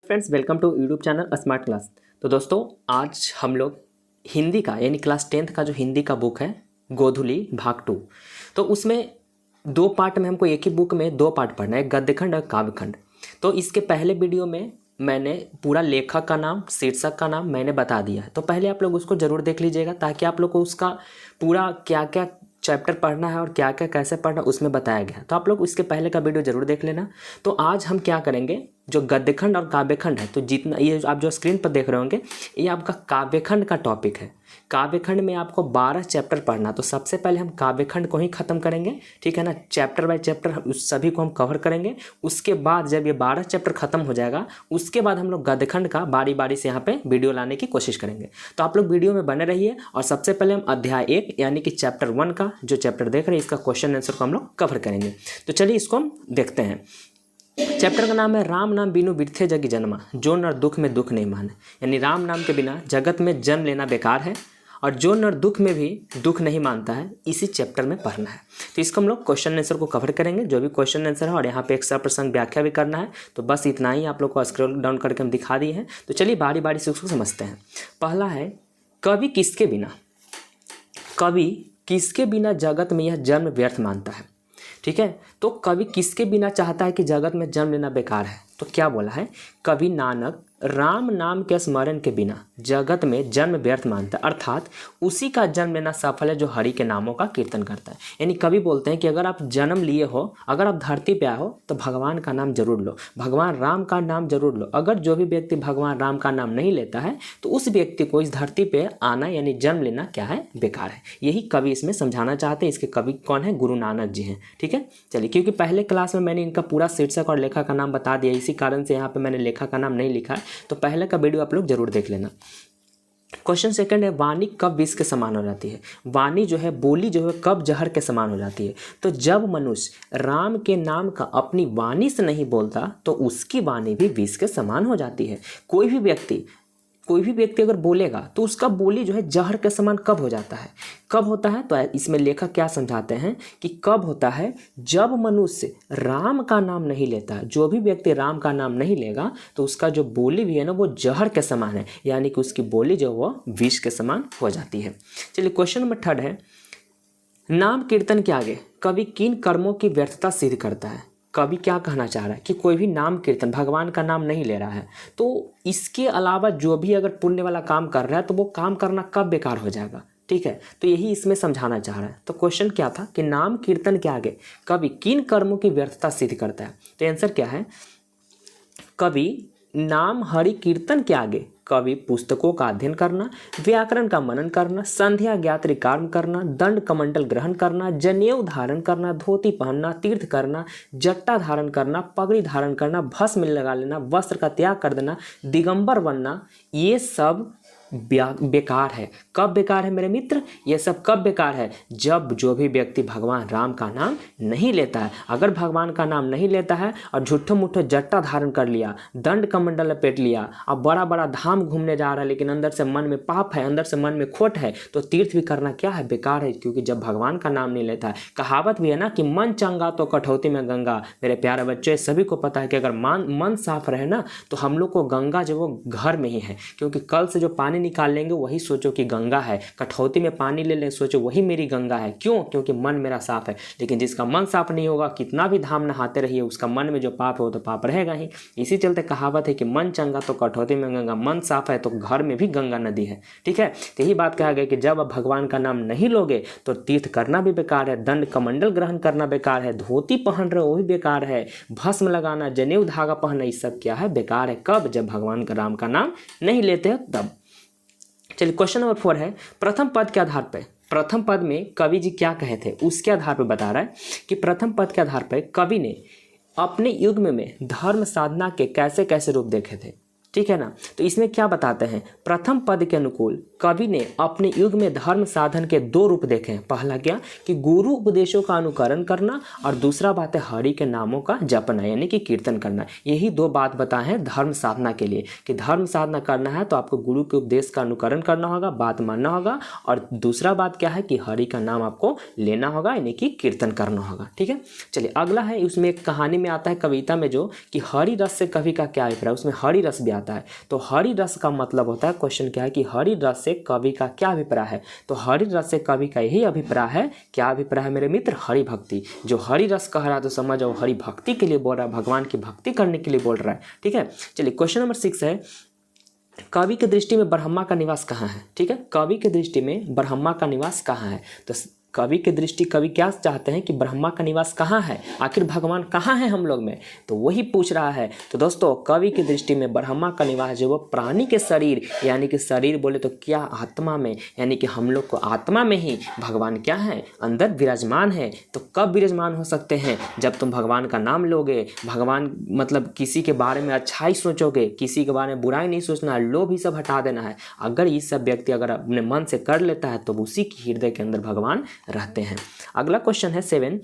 Friends, welcome to YouTube channel smart class. तो दोस्तों, आज हम लोग हिंदी का यानी क्लास 10th का जो हिंदी का बुक है गोधुली भाग 2, तो उसमें दो पार्ट में हमको एक ही बुक में दो पार्ट पढ़ना है, एक गद्यखंड और काव्यखंड। तो इसके पहले वीडियो में मैंने पूरा लेखक का नाम, शीर्षक का नाम मैंने बता दिया है, तो पहले आप लोग उसको ज़रूर देख लीजिएगा ताकि आप लोग को उसका पूरा क्या क्या चैप्टर पढ़ना है और क्या क्या कैसे पढ़ना उसमें बताया गया है। तो आप लोग उसके पहले का वीडियो ज़रूर देख लेना। तो आज हम क्या करेंगे, जो गद्यखंड और काव्यखंड है, तो जितना ये आप जो स्क्रीन पर देख रहे होंगे ये आपका काव्यखंड का टॉपिक है। काव्यखंड में आपको 12 चैप्टर पढ़ना, तो सबसे पहले हम काव्यखंड को ही ख़त्म करेंगे, ठीक है ना। चैप्टर बाय चैप्टर उस सभी को हम कवर करेंगे। उसके बाद जब ये 12 चैप्टर ख़त्म हो जाएगा उसके बाद हम लोग गद्यखंड का बारी बारी से यहाँ पे वीडियो लाने की कोशिश करेंगे। तो आप लोग वीडियो में बने रहिए। और सबसे पहले हम अध्याय 1 यानी कि चैप्टर 1 का जो चैप्टर देख रहे हैं इसका क्वेश्चन आंसर को हम लोग कवर करेंगे। तो चलिए इसको हम देखते हैं। चैप्टर का नाम है राम नाम बिनु बिरथे जग जन्मा, जो नर दुख में दुख नहीं माने। यानी राम नाम के बिना जगत में जन्म लेना बेकार है और जो नर दुख में भी दुख नहीं मानता है, इसी चैप्टर में पढ़ना है। तो इसको हम लोग क्वेश्चन आंसर को कवर करेंगे, जो भी क्वेश्चन आंसर है, और यहाँ पे एक सप्रसंग व्याख्या भी करना है। तो बस इतना ही आप लोग को स्क्रॉल डाउन करके हम दिखा दिए हैं। तो चलिए बारी बारी से उसको समझते हैं। पहला है कवि किसके बिना, कवि किसके बिना जगत में यह जन्म व्यर्थ मानता है। ठीक है, तो कवि किसके बिना चाहता है कि जगत में जन्म लेना बेकार है। तो क्या बोला है, कवि नानक राम नाम के स्मरण के बिना जगत में जन्म व्यर्थ मानता है, अर्थात उसी का जन्म लेना सफल है जो हरि के नामों का कीर्तन करता है। यानी कवि बोलते हैं कि अगर आप जन्म लिए हो, अगर आप धरती पे आए हो तो भगवान का नाम जरूर लो, भगवान राम का नाम जरूर लो। अगर जो भी व्यक्ति भगवान राम का नाम नहीं लेता है तो उस व्यक्ति को इस धरती पे आना यानी जन्म लेना क्या है, बेकार है। यही कवि इसमें समझाना चाहते हैं। इसके कवि कौन है, गुरु नानक जी हैं। ठीक है, चलिए, क्योंकि पहले क्लास में मैंने इनका पूरा शीर्षक और लेखक का नाम बता दिया, इसी कारण से यहाँ पे मैंने लेखक का नाम नहीं लिखा है। तो पहले का वीडियो आप लोग जरूर देख लेना। क्वेश्चन सेकंड है वाणी कब विष के समान हो जाती है। वाणी जो है, बोली जो है, कब जहर के समान हो जाती है। तो जब मनुष्य राम के नाम का अपनी वाणी से नहीं बोलता तो उसकी वाणी भी विष के समान हो जाती है। कोई भी व्यक्ति अगर बोलेगा तो उसका बोली जो है जहर के समान कब हो जाता है, कब होता है। तो इसमें लेखक क्या समझाते हैं कि कब होता है, जब मनुष्य राम का नाम नहीं लेता। जो भी व्यक्ति राम का नाम नहीं लेगा तो उसका जो बोली भी है ना वो जहर के समान है, यानी कि उसकी बोली जो वो विष के समान हो जाती है। चलिए क्वेश्चन नंबर 3 है नाम कीर्तन के आगे कवि किन कर्मों की व्यर्थता सिद्ध करता है। कवि क्या कहना चाह रहा है कि कोई भी नाम कीर्तन, भगवान का नाम नहीं ले रहा है तो इसके अलावा जो भी अगर पुण्य वाला काम कर रहा है तो वो काम करना कब बेकार हो जाएगा। ठीक है, तो यही इसमें समझाना चाह रहा है। तो क्वेश्चन क्या था कि नाम कीर्तन के आगे कवि किन कर्मों की व्यर्थता सिद्ध करता है। तो आंसर क्या है, कवि नाम हरि कीर्तन के आगे कवि पुस्तकों का अध्ययन करना, व्याकरण का मनन करना, संध्या ज्ञात्री कर्म करना, दंड कमंडल ग्रहण करना, जनेऊ धारण करना, धोती पहनना, तीर्थ करना, जट्टा धारण करना, पगड़ी धारण करना, भस्म लगा लेना, वस्त्र का त्याग कर देना, दिगंबर बनना, ये सब बेकार है। कब बेकार है मेरे मित्र, ये सब कब बेकार है, जब जो भी व्यक्ति भगवान राम का नाम नहीं लेता है। अगर भगवान का नाम नहीं लेता है और झूठो मुठो जट्टा धारण कर लिया, दंड कमंडल लपेट लिया, अब बड़ा बड़ा धाम घूमने जा रहा है लेकिन अंदर से मन में पाप है, अंदर से मन में खोट है, तो तीर्थ भी करना क्या है, बेकार है। क्योंकि जब भगवान का नाम नहीं लेता है, कहावत भी है ना कि मन चंगा तो कठौती में गंगा। मेरे प्यारे बच्चे, सभी को पता है कि अगर मन साफ रहे ना तो हम लोग को गंगा जो वो घर में ही है। क्योंकि कल से जो पानी निकाल लेंगे वही सोचो कि गंगा है, कठौती में पानी ले लें सोचो वही मेरी गंगा है। क्यों, क्योंकि मन मेरा साफ है। लेकिन जिसका मन साफ नहीं होगा, कितना भी धाम नहाते रहिए, उसका मन में जो पाप है वो तो पाप रहेगा ही। इसी चलते कहावत है कि मन चंगा तो कठौती में गंगा, मन साफ है तो घर में भी गंगा नदी है। ठीक है, तो यही बात कहा गया कि जब आप भगवान का नाम नहीं लोगे तो तीर्थ करना भी बेकार है, दंड कमंडल ग्रहण करना बेकार है, धोती पहन रहे हो वो भी बेकार है, भस्म लगाना, जनेऊ धागा पहनना, ये सब क्या है, बेकार है। कब, जब भगवान का राम का नाम नहीं लेते हैं तब। चलिए क्वेश्चन नंबर 4 है प्रथम पद के आधार पर, प्रथम पद में कवि जी क्या कहे थे उसके आधार पर बता रहा है कि प्रथम पद के आधार पर कवि ने अपने युग में धर्म साधना के कैसे कैसे रूप देखे थे। ठीक है ना। तो इसमें क्या बताते हैं, प्रथम पद के अनुकूल कवि ने अपने युग में धर्म साधन के 2 रूप देखे हैं। पहला क्या कि गुरु उपदेशों का अनुकरण करना, और दूसरा बात है हरि के नामों का जपना यानी कि कीर्तन करना। यही 2 बात बताए हैं धर्म साधना के लिए कि धर्म साधना करना है तो आपको गुरु के उपदेश का अनुकरण करना होगा, बात मानना होगा, और दूसरा बात क्या है कि हरि का नाम आपको लेना होगा यानी कि कीर्तन करना होगा। ठीक है, चलिए अगला है, उसमें एक कहानी में आता है कविता में जो कि हरि रस से कवि का क्या अभिप्राय, उसमें हरि रस भी आता है। तो हरि रस का मतलब होता है, क्वेश्चन क्या है कि हरि रस से कवि का क्या अभिप्राय है। तो हरि रस से कवि का यही अभिप्राय है, क्या अभिप्राय है मेरे मित्र, हरि भक्ति। जो हरि रस कह रहा है तो समझ आओ हरि भक्ति के लिए बोल रहा है, भगवान की भक्ति करने के लिए बोल रहा है। ठीक है, चलिए क्वेश्चन नंबर 6 है, कवि की दृष्टि में ब्रह्मा का निवास कहाँ है। ठीक है, कवि की दृष्टि में ब्रह्मा का निवास कहाँ है। तो कवि की दृष्टि, कवि क्या चाहते हैं कि ब्रह्मा का निवास कहाँ है, आखिर भगवान कहाँ है हम लोग में, तो वही पूछ रहा है। तो दोस्तों कवि की दृष्टि में ब्रह्मा का निवास जो वो प्राणी के शरीर, यानी कि शरीर बोले तो क्या आत्मा में, यानी कि हम लोग को आत्मा में ही भगवान क्या है, अंदर विराजमान है। तो कब विराजमान हो सकते हैं, जब तुम भगवान का नाम लोगे, भगवान मतलब किसी के बारे में अच्छा ही सोचोगे, किसी के बारे में बुराई नहीं सोचना है, लोभ ही सब हटा देना है। अगर ये सब व्यक्ति अगर अपने मन से कर लेता है तो उसी की हृदय के अंदर भगवान रहते हैं। अगला क्वेश्चन है 7,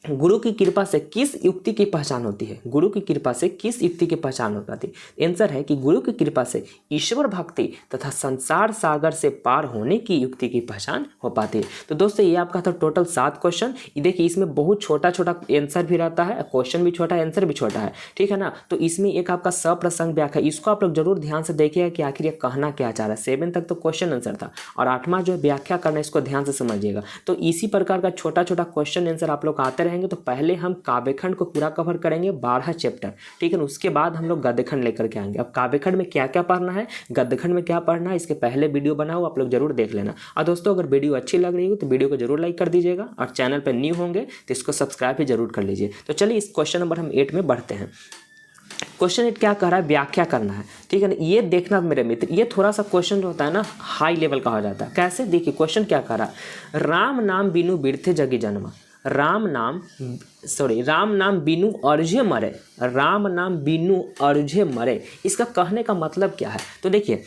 गुरु की कृपा से किस युक्ति की पहचान होती है। गुरु की कृपा से किस युक्ति की पहचान हो पाती है। आंसर है कि गुरु की कृपा से ईश्वर भक्ति तथा संसार सागर से पार होने की युक्ति की पहचान हो पाती है। तो दोस्तों ये आपका था टोटल 7 क्वेश्चन। देखिए इसमें बहुत छोटा छोटा आंसर भी रहता है, क्वेश्चन भी छोटा है, आंसर भी छोटा है। ठीक है ना, तो इसमें एक आपका सप्रसंग व्याख्या, इसको आप लोग जरूर ध्यान से देखिएगा कि आखिर ये कहना क्या चाह रहा है। 7 तक तो क्वेश्चन आंसर था, और 8वां जो व्याख्या करना है इसको ध्यान से समझिएगा। तो इसी प्रकार का छोटा छोटा क्वेश्चन आंसर आप लोग आते रहेंगे। तो पहले हम काव्यखंड को पूरा कवर करेंगे 12 चैप्टर, ठीक है ना, उसके बाद हम लोग गद्यखंड लेकर के आएंगे। अब काव्यखंड में क्या क्या पढ़ना है, गद्यखंड में क्या पढ़ना है, इसके पहले वीडियो बना हो, आप लोग जरूर देख लेना। और दोस्तों अगर वीडियो अच्छी लग रही हो तो वीडियो को जरूर लाइक कर दीजिएगा, और चैनल पर न्यू होंगे तो इसको सब्सक्राइब भी जरूर कर लीजिए। तो चलिए इस क्वेश्चन नंबर हम 8 में बढ़ते हैं। क्वेश्चन 8 क्या कह रहा है, व्याख्या करना है। ठीक है ना, ये देखना मेरे मित्र, ये थोड़ा सा क्वेश्चन जो होता है ना हाई लेवल का हो जाता है। कैसे, देखिए क्वेश्चन क्या कह रहा है, राम नाम बिनु बिरथे जगी जन्मा, राम नाम बिनु अर्झे मरे, राम नाम बिनु अर्झे मरे, इसका कहने का मतलब क्या है। तो देखिए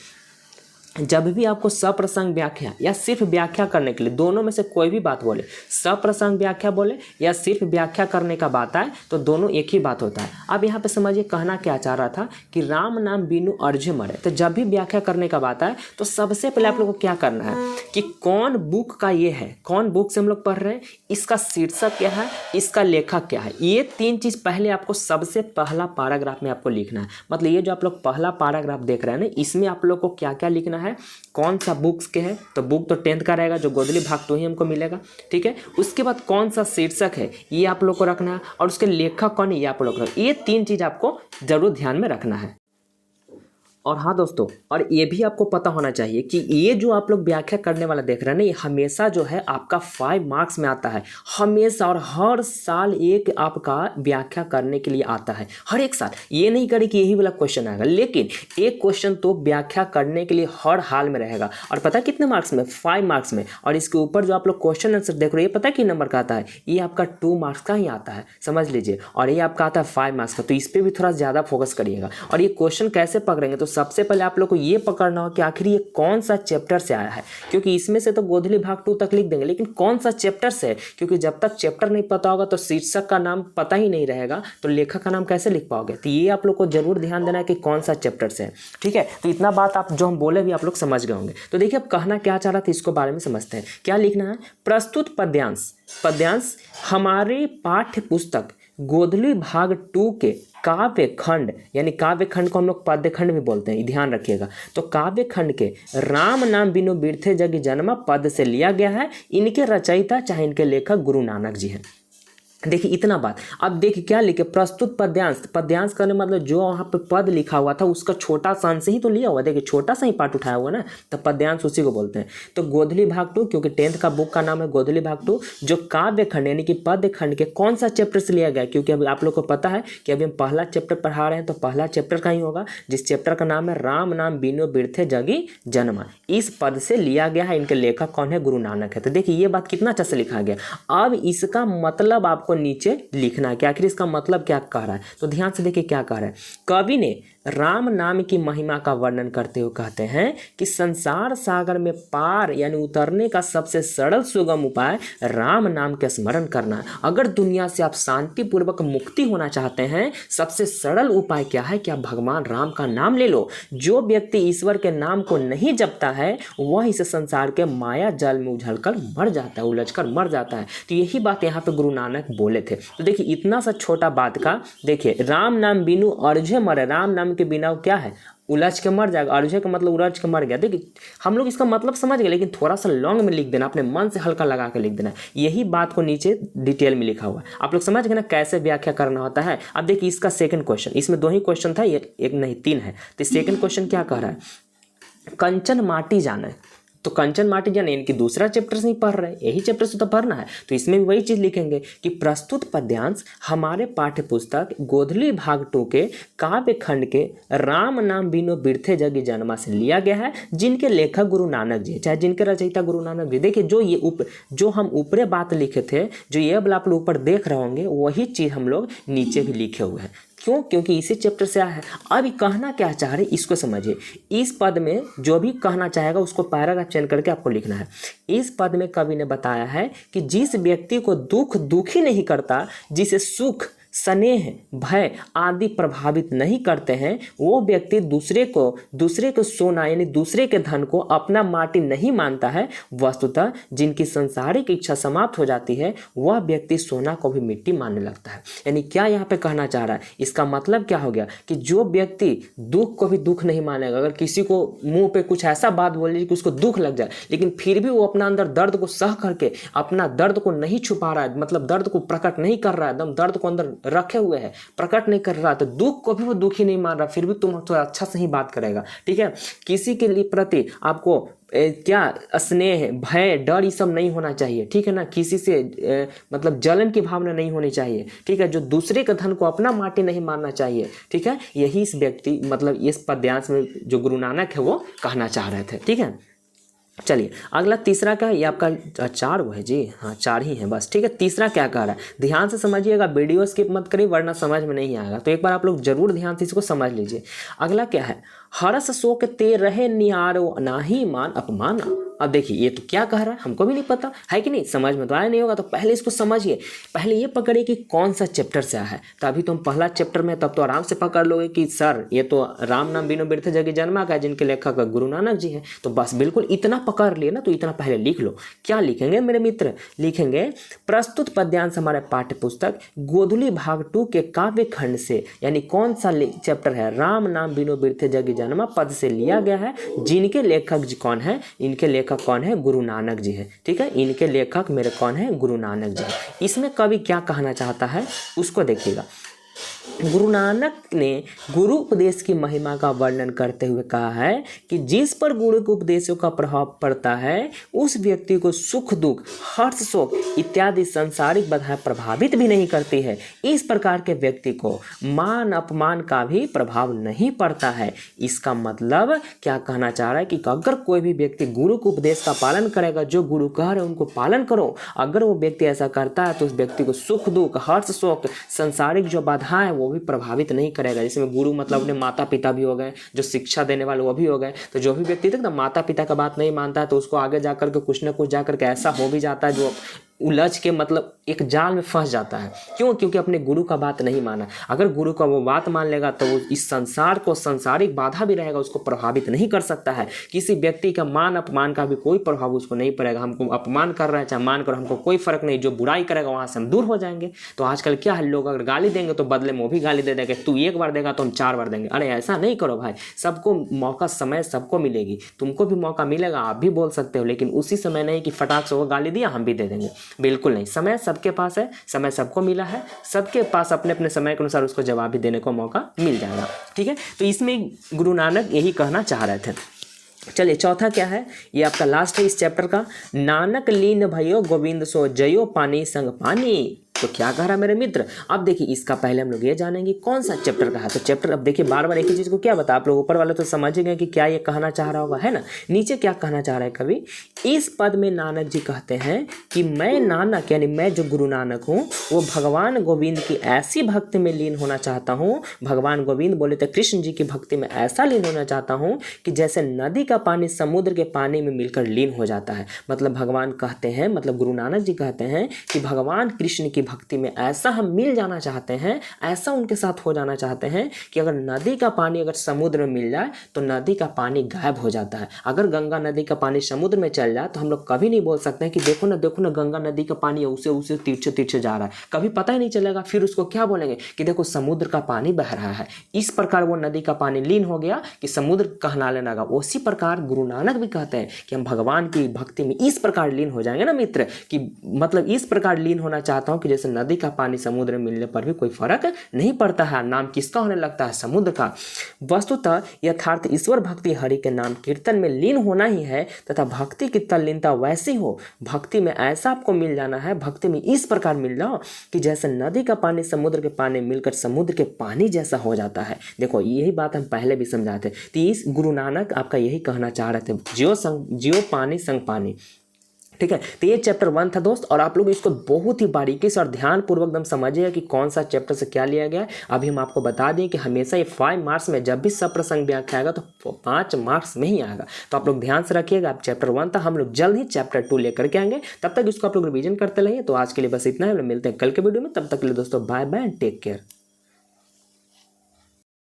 जब भी आपको सप्रसंग व्याख्या या सिर्फ व्याख्या करने के लिए, दोनों में से कोई भी बात बोले, सप्रसंग व्याख्या बोले या सिर्फ व्याख्या करने का बात आए, तो दोनों एक ही बात होता है। अब यहाँ पे समझिए कहना क्या चाह रहा था कि राम नाम बिनु अर्झे मरे। तो जब भी व्याख्या करने का बात आए तो सबसे पहले आप लोग को क्या करना है कि कौन बुक का ये है, कौन बुक से हम लोग पढ़ रहे हैं, इसका शीर्षक क्या है, इसका लेखक क्या है, ये 3 चीज़ पहले आपको सबसे पहला पैराग्राफ में आपको लिखना है। मतलब ये जो आप लोग पहला पैराग्राफ देख रहे हैं ना, इसमें आप लोग को क्या क्या लिखना है, कौन सा बुक्स के है, तो बुक तो 10th का रहेगा जो गोदली भाग 2 ही हमको मिलेगा। ठीक है, उसके बाद कौन सा शीर्षक है ये आप लोग को रखना है, और उसके लेखक कौन है ये आप लोग को, ये 3 चीज़ आपको जरूर ध्यान में रखना है। और हाँ दोस्तों, और ये भी आपको पता होना चाहिए कि ये जो आप लोग व्याख्या करने वाला देख रहे हैं ना, ये हमेशा जो है आपका 5 मार्क्स में आता है हमेशा, और हर साल एक आपका व्याख्या करने के लिए आता है, हर एक साल। ये नहीं करे कि यही वाला क्वेश्चन आएगा, लेकिन एक क्वेश्चन तो व्याख्या करने के लिए हर हाल में रहेगा। और पता है कितने मार्क्स में, 5 मार्क्स में। और इसके ऊपर जो आप लोग क्वेश्चन आंसर देख रहे हो, ये पता है कि नंबर का आता है, ये आपका 2 मार्क्स का ही आता है, समझ लीजिए। और ये आपका आता है 5 मार्क्स का, तो इस पर भी थोड़ा ज़्यादा फोकस करिएगा। और ये क्वेश्चन कैसे पकड़ेंगे, तो सबसे पहले आप लोग को ये पकड़ना हो कि आखिर ये कौन सा चैप्टर से आया है, क्योंकि इसमें से तो गोधली भाग 2 तक लिख देंगे, लेकिन कौन सा चैप्टर से है, क्योंकि जब तक चैप्टर नहीं पता होगा तो शीर्षक का नाम पता ही नहीं रहेगा, तो लेखक का नाम कैसे लिख पाओगे। तो ये आप लोग को जरूर ध्यान देना है कि कौन सा चैप्टर से है। ठीक है, तो इतना बात आप जो हम बोले भी आप लोग समझ गए होंगे। तो देखिए अब कहना क्या चाह रहा था, इसको बारे में समझते हैं। क्या लिखना है, प्रस्तुत पद्यांश हमारे पाठ्य पुस्तक गोधली भाग 2 के काव्य खंड, यानी काव्य खंड को हम लोग पद्य खंड भी बोलते हैं, ध्यान रखिएगा। तो काव्य खंड के राम नाम बिनु बिरथे जगी जन्मा पद से लिया गया है। इनके रचयिता चाहे इनके लेखक गुरु नानक जी हैं। देखिए इतना बात। अब देखिए क्या लिखे, प्रस्तुत पद्यांश करने मतलब जो वहाँ पे पद लिखा हुआ था उसका छोटा सा अंश ही तो लिया हुआ, देखिए छोटा सा ही पार्ट उठाया हुआ ना, तो पद्यांश उसी को बोलते हैं। तो गोधली भाग 2, क्योंकि 10th का बुक का नाम है गोधली भाग 2, जो काव्य खंड यानी कि पद्य खंड के कौन सा चैप्टर से लिया गया, क्योंकि अभी आप लोग को पता है कि अभी हम पहला चैप्टर पढ़ा रहे हैं, तो पहला चैप्टर का ही होगा, जिस चैप्टर का नाम है राम नाम बिनु बिरथे जगी जन्मा। इस पद से लिया गया है, इनके लेखक कौन है, गुरु नानक है। तो देखिए ये बात कितना अच्छा से लिखा गया। अब इसका मतलब आपको नीचे लिखना है कि आखिर इसका मतलब क्या कह रहा है। तो ध्यान से देखिए क्या कह रहा है, कवि ने राम नाम की महिमा का वर्णन करते हुए कहते हैं कि संसार सागर में पार यानी उतरने का सबसे सरल सुगम उपाय राम नाम के स्मरण करना है। अगर दुनिया से आप शांतिपूर्वक मुक्ति होना चाहते हैं, सबसे सरल उपाय क्या है कि आप भगवान राम का नाम ले लो। जो व्यक्ति ईश्वर के नाम को नहीं जपता है वह इस संसार के माया जाल में उछलकर मर जाता है, उलझकर मर जाता है। तो यही बात यहाँ पे गुरु नानक बोले थे। तो देखिए इतना सा छोटा बात का, देखिए राम नाम बिनु अर्झे मरे, राम नाम के बिना क्या है, उलझ के मर जाएगा। अर्झे का मतलब उलझ के मर गया। देखिए हम लोग इसका मतलब समझ गए, लेकिन थोड़ा सा लॉन्ग में लिख देना, अपने मन से हल्का लगा के लिख देना। यही बात को नीचे डिटेल में लिखा हुआ है, आप लोग समझ गए ना कैसे व्याख्या करना होता है। अब देखिए इसका सेकंड क्वेश्चन, इसमें 2 ही क्वेश्चन था, ये एक नहीं 3 है। तो सेकंड क्वेश्चन क्या कह रहा है, कंचन माटी जाने। तो कंचन माटी जाने इनकी दूसरा चैप्टर से ही पढ़ रहे हैं, यही चैप्टर से तो पढ़ना है। तो इसमें भी वही चीज़ लिखेंगे कि प्रस्तुत पद्यांश हमारे पाठ्य पुस्तक गोधली भाग 2 के काव्य खंड के राम नाम बिनु बिरथे जगी जन्मा से लिया गया है, जिनके लेखक गुरु नानक जी, चाहे जिनके रचयिता गुरु नानक जी। देखिए जो हम ऊपरे बात लिखे थे, जो ये वाला आप लोग ऊपर देख रहे होंगे, वही चीज़ हम लोग नीचे भी लिखे हुए हैं। क्यों? क्योंकि इसी चैप्टर से आया है। अभी कहना क्या चाह रहे इसको समझिए। इस पद में जो भी कहना चाहेगा उसको पैराग्राफ चेंज करके आपको लिखना है। इस पद में कवि ने बताया है कि जिस व्यक्ति को दुख ही नहीं करता, जिसे सुख स्नेह भय आदि प्रभावित नहीं करते हैं, वो व्यक्ति दूसरे को सोना यानी दूसरे के धन को अपना माटी नहीं मानता है। वस्तुतः जिनकी सांसारिक इच्छा समाप्त हो जाती है वह व्यक्ति सोना को भी मिट्टी मानने लगता है। यानी क्या यहाँ पे कहना चाह रहा है, इसका मतलब क्या हो गया कि जो व्यक्ति दुख को भी दुख नहीं मानेगा, अगर किसी को मुंह पे कुछ ऐसा बात बोल लीजिए कि उसको दुख लग जाए, लेकिन फिर भी वो अपना अंदर दर्द को सह करके अपना दर्द को नहीं छुपा रहा है, मतलब दर्द को प्रकट नहीं कर रहा है, एकदम दर्द को अंदर रखे हुए है, प्रकट नहीं कर रहा, तो दुख को भी वो दुखी नहीं मान रहा, फिर भी तुम तो अच्छा से ही बात करेगा। ठीक है, किसी के लिए प्रति आपको क्या स्नेह भय डर ये सब नहीं होना चाहिए। ठीक है ना, किसी से मतलब जलन की भावना नहीं होनी चाहिए। ठीक है, जो दूसरे के धन को अपना माटी नहीं मानना चाहिए। ठीक है, यही इस व्यक्ति मतलब इस पद्यांश में जो गुरु नानक है वो कहना चाह रहे थे। ठीक है, चलिए अगला तीसरा का, ये आपका 4 वो है जी, हाँ 4 ही है बस। ठीक है, तीसरा क्या कह रहा है, ध्यान से समझिएगा, वीडियो स्किप मत करिए वरना समझ में नहीं आएगा। तो एक बार आप लोग जरूर ध्यान से इसको समझ लीजिए। अगला क्या है, हरस शोक ते रहे निहारो नाही मान अपमाना। अब देखिए ये तो क्या कह रहा है, हमको भी नहीं पता है कि नहीं, समझ में तो आया नहीं होगा। तो पहले इसको समझिए, पहले ये पकड़िए कि कौन सा चैप्टर से आया है। तो अभी तो हम पहला चैप्टर में, तब तो आराम से पकड़ लोगे कि सर ये तो राम नाम बिनु बिरथे जगी जन्मा का है, जिनके लेखक गुरु नानक जी हैं। तो बस बिल्कुल इतना पकड़ लिए ना, तो इतना पहले लिख लो। क्या लिखेंगे मेरे मित्र, लिखेंगे प्रस्तुत पद्यांश हमारे पाठ्य पुस्तक गोधुली भाग 2 के काव्य खंड से, यानी कौन सा चैप्टर है, राम नाम बिनु बिरथे जगी जन्मा पद से लिया गया है। जिनके लेखक जी कौन है, इनके लेखक कौन है, गुरु नानक जी है। ठीक है, इनके लेखक मेरे कौन है, गुरु नानक जी। इसमें कवि क्या कहना चाहता है उसको देखिएगा। गुरु नानक ने गुरु उपदेश की महिमा का वर्णन करते हुए कहा है कि जिस पर गुरु के उपदेशों का प्रभाव पड़ता है उस व्यक्ति को सुख दुख हर्ष शोक इत्यादि सांसारिक बाधाएं प्रभावित भी नहीं करती है। इस प्रकार के व्यक्ति को मान अपमान का भी प्रभाव नहीं पड़ता है। इसका मतलब क्या कहना चाह रहा है कि अगर कोई भी व्यक्ति गुरु के उपदेश का पालन करेगा, जो गुरु कह रहे हैं उनको पालन करो, अगर वो व्यक्ति ऐसा करता है तो उस व्यक्ति को सुख दुख हर्ष शोक सांसारिक जो बाधाएं वो भी प्रभावित नहीं करेगा। जिसमें गुरु मतलब अपने माता पिता भी हो गए, जो शिक्षा देने वाले वो भी हो गए। तो जो भी व्यक्ति तक माता पिता का बात नहीं मानता है तो उसको आगे जाकर के कुछ ना कुछ जाकर के ऐसा हो भी जाता है जो उलझ के मतलब एक जाल में फंस जाता है। क्यों? क्योंकि अपने गुरु का बात नहीं माना। अगर गुरु का वो बात मान लेगा तो वो इस संसार को सांसारिक बाधा भी रहेगा उसको प्रभावित नहीं कर सकता है। किसी व्यक्ति का मान अपमान का भी कोई प्रभाव उसको नहीं पड़ेगा। हमको अपमान कर रहा है चाहे मान कर, हमको कोई फर्क नहीं, जो बुराई करेगा वहाँ से हम दूर हो जाएंगे। तो आजकल क्या है, लोग अगर गाली देंगे तो बदले में वो भी गाली दे देंगे, तू एक बार देगा तो हम 4 बार देंगे। अरे ऐसा नहीं करो भाई, सबको मौका समय सबको मिलेगी, तुमको भी मौका मिलेगा, आप भी बोल सकते हो, लेकिन उसी समय नहीं कि फटाक से वो गाली दिया हम भी दे देंगे, बिल्कुल नहीं। समय सबके पास है, समय सबको मिला है, सबके पास अपने अपने समय के अनुसार उसको जवाब भी देने को मौका मिल जाएगा। ठीक है, तो इसमें गुरु नानक यही कहना चाह रहे थे। चलिए चौथा क्या है, ये आपका लास्ट है इस चैप्टर का। नानक लीन भयो गोविंद सो जयो पानी संग पानी। तो क्या कह रहा है मेरे मित्र, अब देखिए इसका पहले हम लोग ये जानेंगे कौन सा चैप्टर का है। तो चैप्टर, अब देखिए बार बार एक ही चीज़ को क्या बता, आप लोग ऊपर वाले तो समझ गए कि क्या ये कहना चाह रहा होगा, है ना। नीचे क्या कहना चाह रहा है कवि, इस पद में नानक जी कहते हैं कि मैं नानक यानी मैं जो गुरु नानक हूँ वो भगवान गोविंद की ऐसी भक्ति में लीन होना चाहता हूँ, भगवान गोविंद बोले तो कृष्ण जी की भक्ति में ऐसा लीन होना चाहता हूँ कि जैसे नदी का पानी समुद्र के पानी में मिलकर लीन हो जाता है। मतलब भगवान कहते हैं, मतलब गुरु नानक जी कहते हैं कि भगवान कृष्ण की भक्ति में ऐसा हम मिल जाना चाहते हैं, ऐसा उनके साथ हो जाना चाहते हैं कि अगर नदी का पानी अगर समुद्र में मिल जाए तो नदी का पानी गायब हो जाता है। अगर गंगा नदी का पानी समुद्र में चल जाए तो हम लोग कभी नहीं बोल सकते हैं कि देखो ना गंगा नदी का पानी उसे उसे तिरछे तिरछे जा रहा है, कभी पता ही नहीं चलेगा। फिर उसको क्या बोलेंगे कि देखो समुद्र का पानी बह रहा है। इस प्रकार वो नदी का पानी लीन हो गया कि समुद्र कहलाने लगा। उसी प्रकार गुरु नानक भी कहते हैं कि हम भगवान की भक्ति में इस प्रकार लीन हो जाएंगे ना मित्र, कि मतलब इस प्रकार लीन होना चाहता हूँ कि जैसे नदी का पानी समुद्र में मिलने पर भी कोई फर्क नहीं पड़ता है, नाम किसका होने लगता है, समुद्र का। वस्तुतः यथार्थ ईश्वर भक्ति हरि के नाम कीर्तन में लीन होना ही है तथा भक्ति की तल्लीनता वैसी हो, भक्ति में ऐसा आपको मिल जाना है, भक्ति में इस प्रकार मिल जाओ कि जैसे नदी का पानी समुद्र के पानी मिलकर समुद्र के पानी जैसा हो जाता है। देखो यही बात हम पहले भी समझाते, तो इस गुरु नानक आपका यही कहना चाह रहे थे, जियो पानी संग पानी। ठीक है, तो ये चैप्टर 1 था दोस्त, और आप लोग इसको बहुत ही बारीकी से और ध्यानपूर्वक एकदम समझिएगा कि कौन सा चैप्टर से क्या लिया गया है। अभी हम आपको बता दें कि हमेशा ये 5 मार्क्स में जब भी सप्रसंग व्याख्या आएगा तो 5 मार्क्स में ही आएगा, तो आप लोग ध्यान से रखिएगा। आप चैप्टर 1 था, हम लोग जल्द ही चैप्टर 2 लेकर के आएंगे, तब तक इसको आप लोग रिवीजन करते रहिए। तो आज के लिए बस इतना है, मिलते हैं कल के वीडियो में, तब तक के लिए दोस्तों bye bye and take care.